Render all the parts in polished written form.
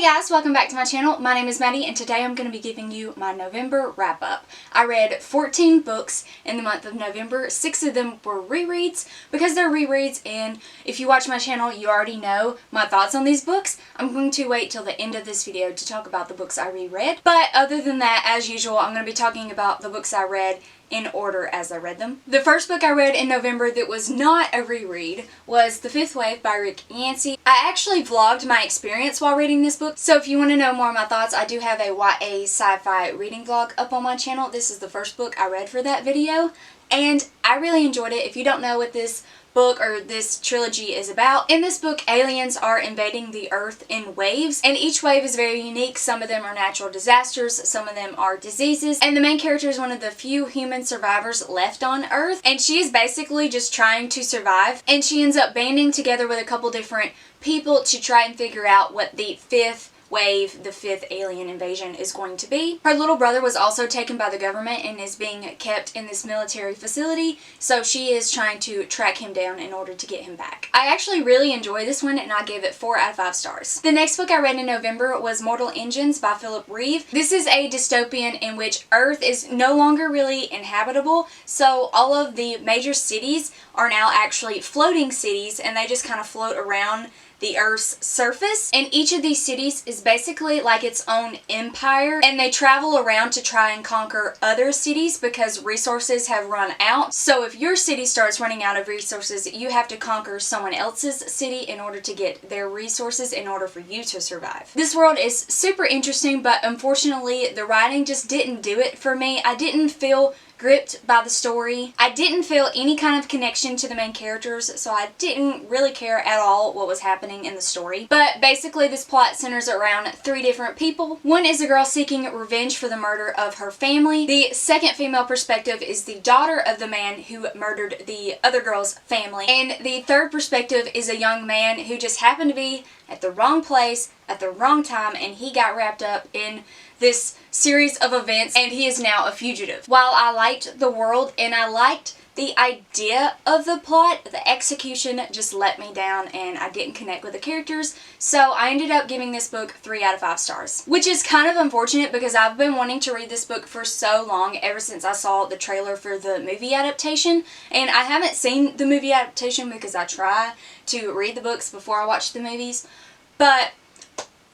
guys, welcome back to my channel. My name is Maddie and today I'm going to be giving you my November wrap up. I read 14 books in the month of November. 6 of them were rereads. Because they're rereads and if you watch my channel you already know my thoughts on these books, I'm going to wait till the end of this video to talk about the books I reread. But other than that, as usual, I'm going to be talking about the books I read in order as I read them. The first book I read in November that was not a reread was The Fifth Wave by Rick Yancey. I actually vlogged my experience while reading this book, so if you want to know more of my thoughts, I do have a YA sci-fi reading vlog up on my channel. This is the first book I read for that video, and I really enjoyed it. If you don't know what this book or this trilogy is about, in this book aliens are invading the earth in waves, and each wave is very unique. Some of them are natural disasters, some of them are diseases, and the main character is one of the few human survivors left on earth, and she is basically just trying to survive, and she ends up banding together with a couple different people to try and figure out what the fifth wave, the fifth alien invasion, is going to be. Her little brother was also taken by the government and is being kept in this military facility, so she is trying to track him down in order to get him back. I actually really enjoyed this one and I gave it 4 out of 5 stars. The next book I read in November was Mortal Engines by Philip Reeve. This is a dystopian in which Earth is no longer really inhabitable, so all of the major cities are now actually floating cities and they just kind of float around the Earth's surface, and each of these cities is basically like its own empire, and they travel around to try and conquer other cities because resources have run out. So if your city starts running out of resources, you have to conquer someone else's city in order to get their resources in order for you to survive. This world is super interesting, but unfortunately the writing just didn't do it for me. I didn't feel gripped by the story. I didn't feel any kind of connection to the main characters, so I didn't really care at all what was happening in the story. But basically this plot centers around 3 different people. One is a girl seeking revenge for the murder of her family. The second female perspective is the daughter of the man who murdered the other girl's family. And the third perspective is a young man who just happened to be at the wrong place at the wrong time, and he got wrapped up in this series of events and he is now a fugitive. While I liked the world and I liked the idea of the plot, the execution just let me down and I didn't connect with the characters, so I ended up giving this book 3 out of 5 stars. Which is kind of unfortunate because I've been wanting to read this book for so long, ever since I saw the trailer for the movie adaptation, and I haven't seen the movie adaptation because I try to read the books before I watch the movies, but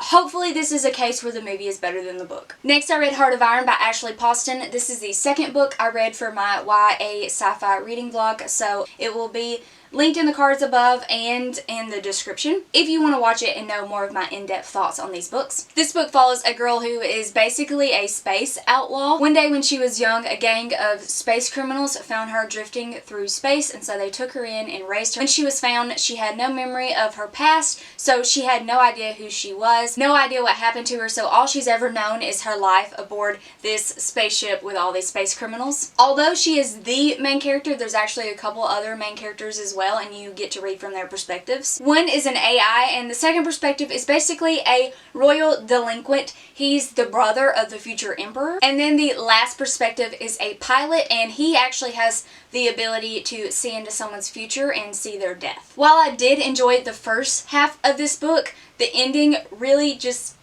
hopefully this is a case where the movie is better than the book. Next I read Heart of Iron by Ashley Poston. This is the second book I read for my YA sci-fi reading vlog, so it will be linked in the cards above and in the description if you want to watch it and know more of my in-depth thoughts on these books. This book follows a girl who is basically a space outlaw. One day when she was young, a gang of space criminals found her drifting through space, and so they took her in and raised her. When she was found, she had no memory of her past, so she had no idea who she was, no idea what happened to her, so all she's ever known is her life aboard this spaceship with all these space criminals. Although she is the main character, there's actually a couple other main characters as well, and you get to read from their perspectives. One is an AI, and the second perspective is basically a royal delinquent. He's the brother of the future emperor. And then the last perspective is a pilot, and he actually has the ability to see into someone's future and see their death. While I did enjoy the first half of this book, the ending really just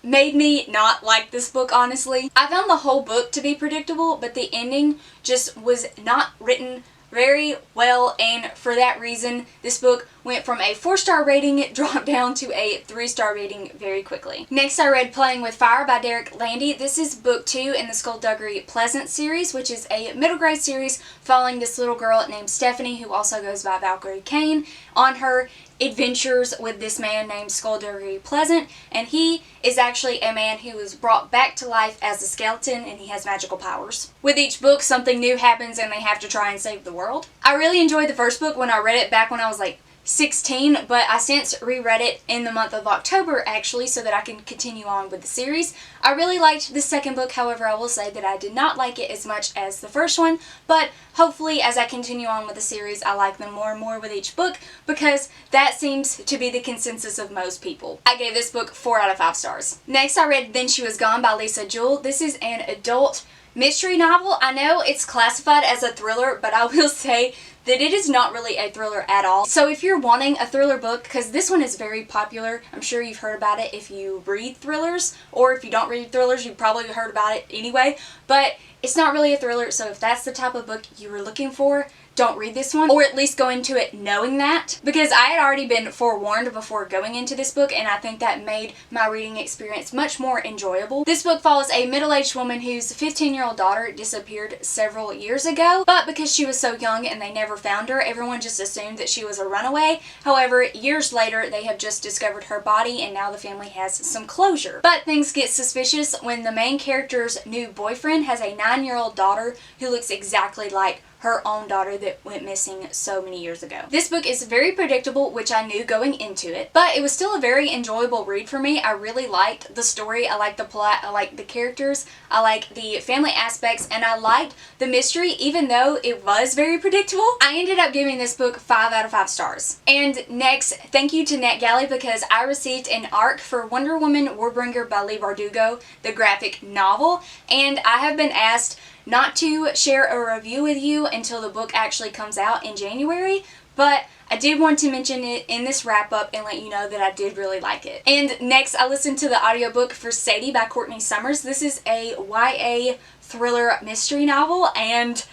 made me not like this book, honestly. I found the whole book to be predictable, but the ending just was not written very well, and for that reason this book went from a 4-star rating, it dropped down to a 3-star rating very quickly. Next I read Playing with Fire by Derek Landy. This is book 2 in the Skullduggery Pleasant series, which is a middle grade series following this little girl named Stephanie, who also goes by Valkyrie Kane, on her adventures with this man named Skullduggery Pleasant, and he is actually a man who was brought back to life as a skeleton and he has magical powers. With each book something new happens and they have to try and save the world. I really enjoyed the first book when I read it back when I was like 16, but I since reread it in the month of October actually so that I can continue on with the series. I really liked the second book, however I will say that I did not like it as much as the first one, but hopefully as I continue on with the series I like them more and more with each book, because that seems to be the consensus of most people. I gave this book 4 out of 5 stars. Next I read Then She Was Gone by Lisa Jewell. This is an adult mystery novel. I know it's classified as a thriller, but I will say that it is not really a thriller at all. So if you're wanting a thriller book, because this one is very popular, I'm sure you've heard about it if you read thrillers, or if you don't read thrillers, you've probably heard about it anyway, but it's not really a thriller, so if that's the type of book you were looking for, don't read this one, or at least go into it knowing that, because I had already been forewarned before going into this book, and I think that made my reading experience much more enjoyable. This book follows a middle-aged woman whose 15-year-old daughter disappeared several years ago, but because she was so young and they never found her, everyone just assumed that she was a runaway. However, years later, they have just discovered her body, and now the family has some closure. But things get suspicious when the main character's new boyfriend has a 9-year-old daughter who looks exactly like her own daughter that went missing so many years ago. This book is very predictable, which I knew going into it, but it was still a very enjoyable read for me. I really liked the story, I liked the plot, I liked the characters, I liked the family aspects, and I liked the mystery even though it was very predictable. I ended up giving this book 5 out of 5 stars. And next, thank you to NetGalley because I received an ARC for Wonder Woman Warbringer by Leigh Bardugo, the graphic novel, and I have been asked not to share a review with you until the book actually comes out in January, but I did want to mention it in this wrap up and let you know that I did really like it. And next, I listened to the audiobook for Sadie by Courtney Summers. This is a YA thriller mystery novel, and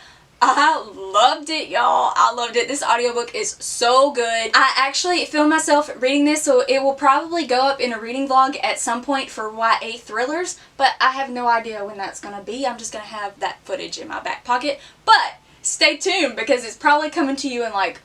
I loved it, y'all. I loved it. This audiobook is so good. I actually filmed myself reading this, so it will probably go up in a reading vlog at some point for YA thrillers, but I have no idea when that's going to be. I'm just going to have that footage in my back pocket. But stay tuned because it's probably coming to you in like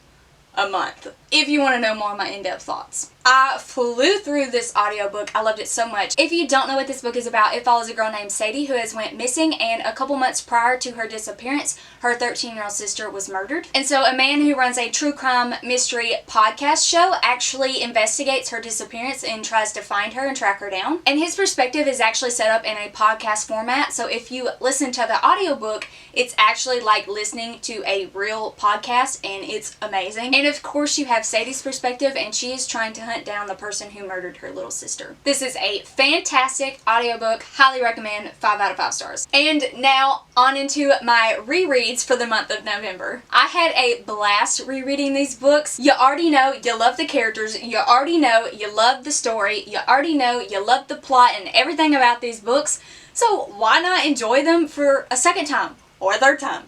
a month if you want to know more of my in-depth thoughts. I flew through this audiobook. I loved it so much. If you don't know what this book is about, it follows a girl named Sadie who has went missing, and a couple months prior to her disappearance, her 13-year-old sister was murdered. And so a man who runs a true crime mystery podcast show actually investigates her disappearance and tries to find her and track her down. And his perspective is actually set up in a podcast format, so if you listen to the audiobook, it's actually like listening to a real podcast, and it's amazing. And of course you have Sadie's perspective, and she is trying to hunt down the person who murdered her little sister. This is a fantastic audiobook. Highly recommend. 5 out of 5 stars. And now on into my rereads for the month of November. I had a blast rereading these books. You already know you love the characters. You already know you love the story. You already know you love the plot and everything about these books. So why not enjoy them for a second time, or a third time,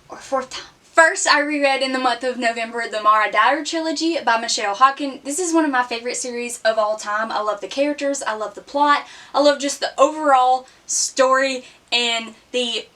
or a fourth time? First, I reread in the month of November the Mara Dyer trilogy by Michelle Hawken. This is one of my favorite series of all time. I love the characters, I love the plot, I love just the overall story and the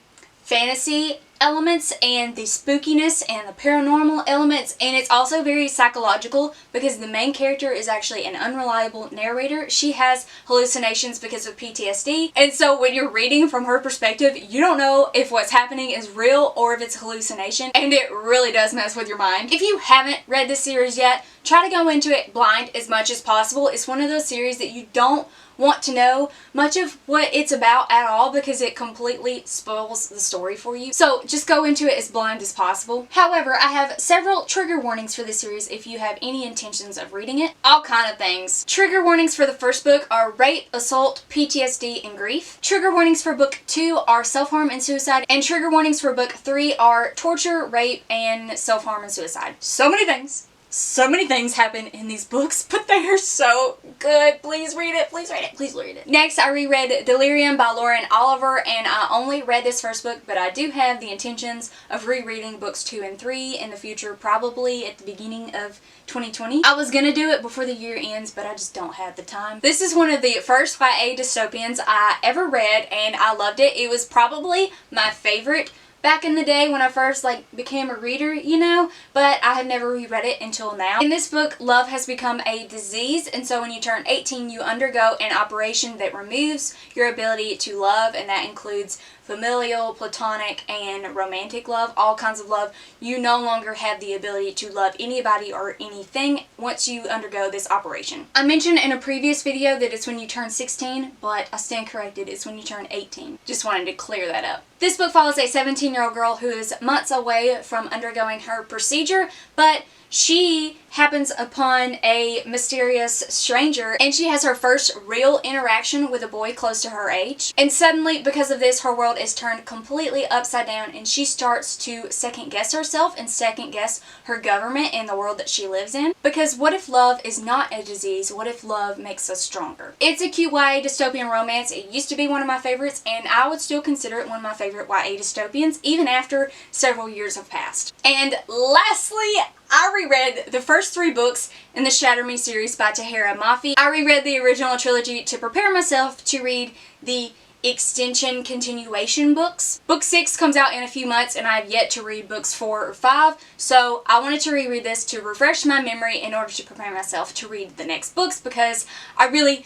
fantasy elements and the spookiness and the paranormal elements, and it's also very psychological because the main character is actually an unreliable narrator. She has hallucinations because of PTSD, and so when you're reading from her perspective, you don't know if what's happening is real or if it's hallucination, and it really does mess with your mind. If you haven't read this series yet, try to go into it blind as much as possible. It's one of those series that you don't want to know much of what it's about at all because it completely spoils the story for you. So just go into it as blind as possible. However, I have several trigger warnings for this series if you have any intentions of reading it. All kind of things. Trigger warnings for the first book are rape, assault, PTSD, and grief. Trigger warnings for book 2 are self-harm and suicide. And trigger warnings for book 3 are torture, rape, and self-harm and suicide. So many things. So many things happen in these books, but they are so good. Please read it. Please read it. Please read it. Next, I reread Delirium by Lauren Oliver, and I only read this first book, but I do have the intentions of rereading books 2 and 3 in the future, probably at the beginning of 2020. I was gonna do it before the year ends, but I just don't have the time. This is one of the first YA dystopians I ever read, and I loved it. It was probably my favorite back in the day when I first became a reader, you know, but I have never reread it until now. In this book, love has become a disease, and so when you turn 18, you undergo an operation that removes your ability to love, and that includes familial, platonic, and romantic love, all kinds of love. You no longer have the ability to love anybody or anything once you undergo this operation. I mentioned in a previous video that it's when you turn 16, but I stand corrected, it's when you turn 18. Just wanted to clear that up. This book follows a 17-year-old girl who is months away from undergoing her procedure, but she happens upon a mysterious stranger and she has her first real interaction with a boy close to her age. And suddenly, because of this, her world is turned completely upside down and she starts to second guess herself and second guess her government and the world that she lives in. Because what if love is not a disease? What if love makes us stronger? It's a cute YA dystopian romance. It used to be one of my favorites and I would still consider it one of my favorite YA dystopians even after several years have passed. And lastly, I reread the first 3 books in the Shatter Me series by Tahereh Mafi. I reread the original trilogy to prepare myself to read the extension continuation books. Book 6 comes out in a few months and I have yet to read books 4 or 5, so I wanted to reread this to refresh my memory in order to prepare myself to read the next books because I really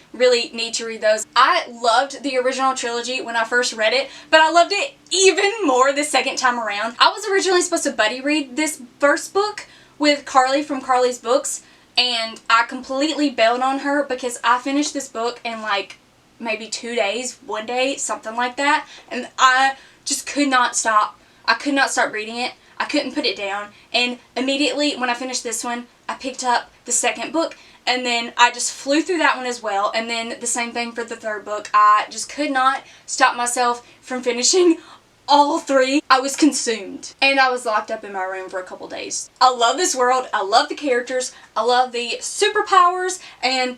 need to read those. I loved the original trilogy when I first read it, but I loved it even more the second time around. I was originally supposed to buddy read this first book with Carly from Carly's Books, and I completely bailed on her because I finished this book in like maybe 2 days, 1 day, something like that, and I just could not stop. I could not stop reading it. I couldn't put it down, and immediately when I finished this one, I picked up the second book, and then I just flew through that one as well, and then the same thing for the third book. I just could not stop myself from finishing all 3. I was consumed. And I was locked up in my room for a couple days. I love this world. I love the characters. I love the superpowers. And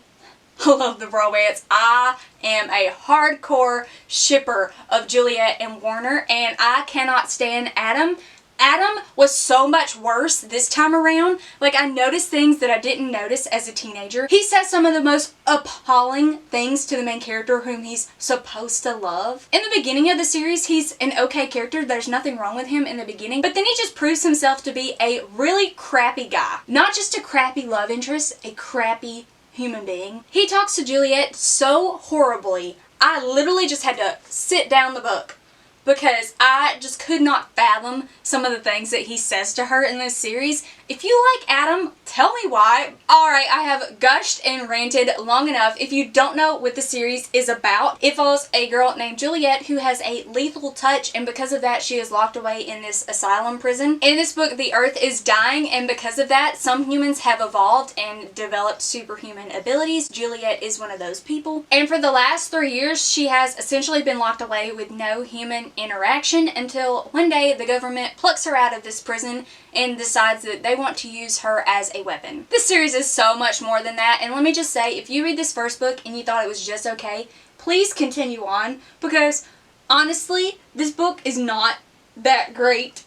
I love the romance. I am a hardcore shipper of Juliet and Warner. And I cannot stand Adam. Adam was so much worse this time around. Like, I noticed things that I didn't notice as a teenager. He says some of the most appalling things to the main character whom he's supposed to love. In the beginning of the series, he's an okay character. There's nothing wrong with him in the beginning. But then he just proves himself to be a really crappy guy. Not just a crappy love interest, a crappy human being. He talks to Juliet so horribly. I literally just had to sit down the book because I just could not fathom some of the things that he says to her in this series. If you like Adam, tell me why. Alright, I have gushed and ranted long enough. If you don't know what the series is about, it follows a girl named Juliet who has a lethal touch, and because of that she is locked away in this asylum prison. In this book, the earth is dying, and because of that, some humans have evolved and developed superhuman abilities. Juliet is one of those people. And for the last 3 years, she has essentially been locked away with no human interaction until one day the government plucks her out of this prison and decides that they want to use her as a weapon. This series is so much more than that, and let me just say, if you read this first book and you thought it was just okay, please continue on, because honestly, this book is not that great.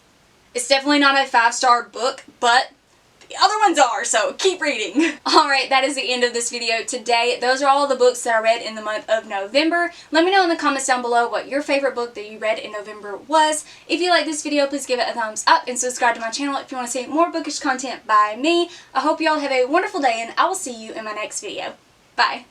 It's definitely not a 5-star book, but the other ones are, so keep reading. Alright, that is the end of this video today. Those are all the books that I read in the month of November. Let me know in the comments down below what your favorite book that you read in November was. If you like this video, please give it a thumbs up and subscribe to my channel if you want to see more bookish content by me. I hope you all have a wonderful day, and I will see you in my next video. Bye.